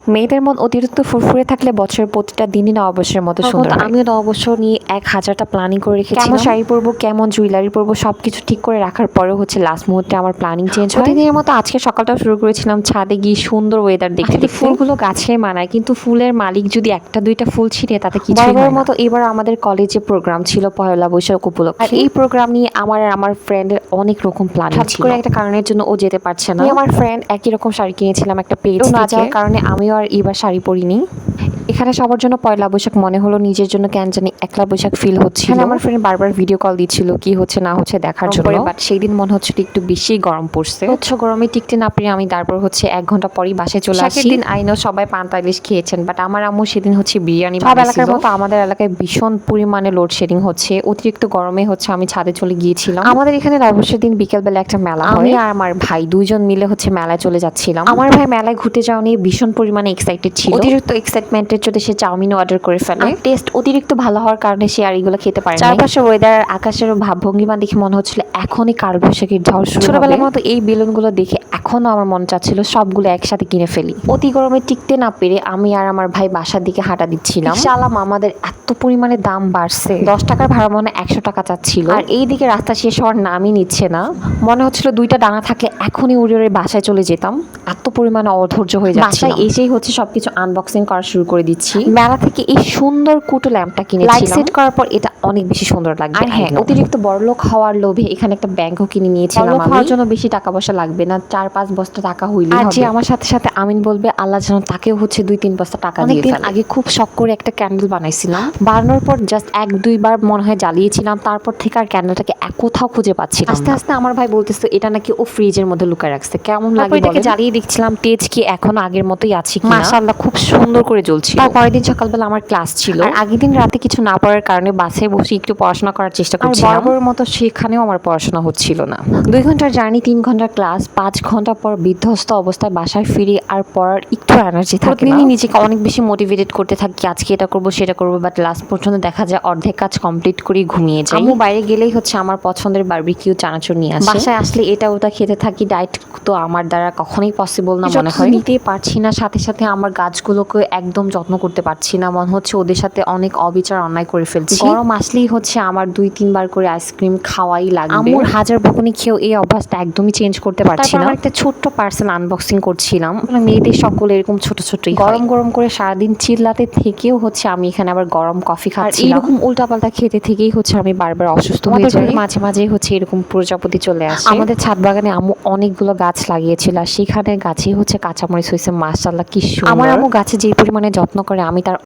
মেয়েদের মন অতিরিক্ত ফুরফুরে থাকলে বছরের প্রতিটা দিনই নববর্ষের মতো সুন্দর হয়। আমিও নববর্ষ নিয়ে 1000টা প্ল্যানিং করে রেখেছিলাম। কেমন শাড়ি পরবো, কেমন জুয়েলারি পরবো সবকিছু ঠিক করে রাখার পরেও হচ্ছে লাস্ট মুহূর্তে আমার প্ল্যানিং চেঞ্জ হয়। প্রতিদিনের মতো আজকে সকালটাও শুরু করেছিলাম ছাদে গিয়ে সুন্দর ওয়েদার দেখতে দেখতে। ফুলগুলো গাছে মানায়, কিন্তু ফুলের মালিক যদি একটা দুইটা ফুল ছিঁড়ে তাতে কিছু হয় না। মতো এবার আমাদের কলেজে প্রোগ্রাম ছিল পয়লা বৈশাখ উপলক্ষে। আর এই প্রোগ্রাম নিয়ে আমার আর আমার ফ্রেন্ডের অনেক রকম প্ল্যানিং ছিল। করে একটা কারণের জন্য ও যেতে পারছে না। আমার ফ্রেন্ড একই রকম শাড়ি কিনেছিলাম একটা পেজ থেকে। না যাওয়ার কারণে আমিও আর এবার শাড়ি পরিনি। এখানে সবার জন্য পয়লা বৈশাখ মনে হলো, নিজের জন্য কেন জানি একলা বৈশাখ ফিল হচ্ছিল। আমার ফ্রেন্ড বারবার ভিডিও কল দিচ্ছিল কি হচ্ছে না হচ্ছে দেখার জন্য। বাট সেই দিন মনে হচ্ছিল একটু বেশি গরম পড়ছে। গরমে টিকতে না পেরে আমি তারপর হচ্ছে 1 ঘন্টা পরই বাসায় চলে আসি। সেদিন আইনো সবাই পান্তা ইলিশ খেয়েছেন, বাট আমার আম্মু সেদিন হচ্ছে বিরিয়ানি বানাইছিল। সব এলাকার মতো আমাদের এলাকায় ভীষণ পরিমাণে লোডশেডিং হচ্ছে। অতিরিক্ত গরমে হচ্ছে আমি ছাদে চলে গিয়েছিলাম। আমাদের এখানে নববর্ষের দিন বিকেলবেলা একটা মেলা হয়। আমি আর আমার ভাই দুইজন মিলে হচ্ছে মেলায় চলে যাচ্ছিলাম। আমার ভাই মেলায় ঘুরতে যাওয়া নিয়ে ভীষণ পরিমাণে এক্সাইটেড ছিল। অতিরিক্ত এক্সাইটমেন্টের জন্য সে চাউমিন অর্ডার করে ফেলে। টেস্ট অতিরিক্ত ভালো হওয়ার কারণে সে আর এগুলো খেতে পারে না। চারপাশে ওয়েদার, আকাশের ভাবভঙ্গিমা দেখে মনে হচ্ছিল এখনই কালবৈশাখীর ঝড় শুরু হবে। ছোটবেলার মতো এই বেলুনগুলো দেখে এখনো আমার মন চাচ্ছিল সবগুলো একসাথে কিনে ফেলি। অতি গরমে টিকতে না পেরে আমি আর আমার ভাই বাসার দিকে হাঁটা দিচ্ছিলাম। শালাম আমাদের এত পরিমাণে দাম বাড়ছে, 10 টাকার ভাড়া মনে 100 টাকা চাচ্ছিল। আর এই দিকে রাস্তা শেষ হওয়ার নামই নিচ্ছে না। মনে হচ্ছিল দুইটা ডানা থাকলে এখনই উড়ে উড়ে বাসায় চলে যেতাম। এত পরিমাণে অধৈর্য হয়ে যাচ্ছে। বাসায় এসেই হচ্ছে সবকিছু আনবক্সিং করা শুরু করে দিচ্ছি। মেলা থেকে এই সুন্দর কুটো ল্যাম্পটা কিনেছিলাম। লাইট সেট করার পর এটা অনেক বেশি সুন্দর লাগবে। আর হ্যাঁ, অতিরিক্ত বড়লোক হওয়ার লোভে এখানে একটা ব্যাংকও কিনে নিয়েছিলাম। বড়লোক হওয়ার জন্য বেশি টাকা পয়সা লাগবে না, 4-5 বস্তা টাকা হইলেই হবে। আর যে আমার সাথে সাথে আমিন বলবে আল্লাহ যেন তাকেও হচ্ছে 2-3 বস্তা টাকা দিয়ে ফেলে। আগে খুব শখ করে একটা ক্যান্ডেল বানাইছিলাম। বানানোর পর জাস্ট 1-2 বার মনে হয় জ্বালিয়েছিলাম, তারপর থেকে আর ক্যান্ডেলটাকে কোথাও খুঁজে পাচ্ছি না। আস্তে আস্তে আমার ভাই বলতেছে এটা নাকি ও ফ্রিজের মধ্যে লুকায় রাখছে। কেমন লাগে এটাকে জ্বালিয়ে দেখছিলাম তেজ কি এখন আগের মতোই আছে কিনা। মাশাআল্লাহ খুব সুন্দর করে জ্বলছিল। তারপরের দিন সকালবেলা আমার ক্লাস ছিল। আর আগের দিন রাতে কিছু না পড়ার কারণে বাসে বসে একটু পড়াশোনা করার চেষ্টা করছিলাম। আর বরাবরের মতো সেখানেও আমার পড়াশোনা হচ্ছিল না। 2 ঘন্টার জার্নি, 3 ঘন্টার ক্লাস, 5 ঘন্টা পর বিধ্বস্ত অবস্থায় বাসায় ফিরে আর পড়ার একটু এনার্জি থাকে না। প্রতিদিনই নিজেকে অনেক বেশি মোটিভেটেড করতে থাকি আজকে এটা করবো সেটা করবো, বাট লাস্ট পর্যন্ত দেখা যায় অর্ধেক কাজ কমপ্লিট করে ঘুমিয়ে যাই। আমি বাইরে গেলেই হচ্ছে আমার পছন্দের বারবিকিউ চানাচুর নিয়ে আসি। বাসায় আসলে এটা ওটা খেতে থাকি। ডায়েট তো আমার দ্বারা কখনোই পসিবল না মনে হয়। নিতে পারছি না, সাথে সাথে আমার গাছগুলোকে একদম যত্ন করতে পারছি না। মনে হচ্ছে ওদের সাথে অনেক অবিচার অন্যায় করে ফেলছি। গরম আসলেই হচ্ছে আমার 2-3 বার করে আইসক্রিম খাওয়াই লাগবে। আমার হাজার বকুনি খেয়েও এই অভ্যাসটা একদমই চেঞ্জ করতে পারছি না। একটা ছোট্ট পার্সেল আনবক্সিং করছিলাম। মেয়েদের সকলে এরকম ছোট ছোটই গরম গরম করে সারাদিন চিল্লাতে থেকেও হচ্ছে আমি এখানে আবার গরম কফি খাচ্ছি। এরকম উল্টাপাল্টা খেতে থেকেই হচ্ছে আমি বারবার অসুস্থ হয়ে যাই। মাঝে মাঝে হচ্ছে এরকম প্রজাপতি চলে আসে। আমাদের ছাদ বাগানে আম্মু অনেকগুলো গাছ লাগিয়েছিল, আর সেখানে গাছে হচ্ছে কাঁচামরিচ হয়েছে। মাশাআল্লাহ কি সুন্দর। আমার আম্মু গাছে যে পরিমাণে যত্ন করে আমি তার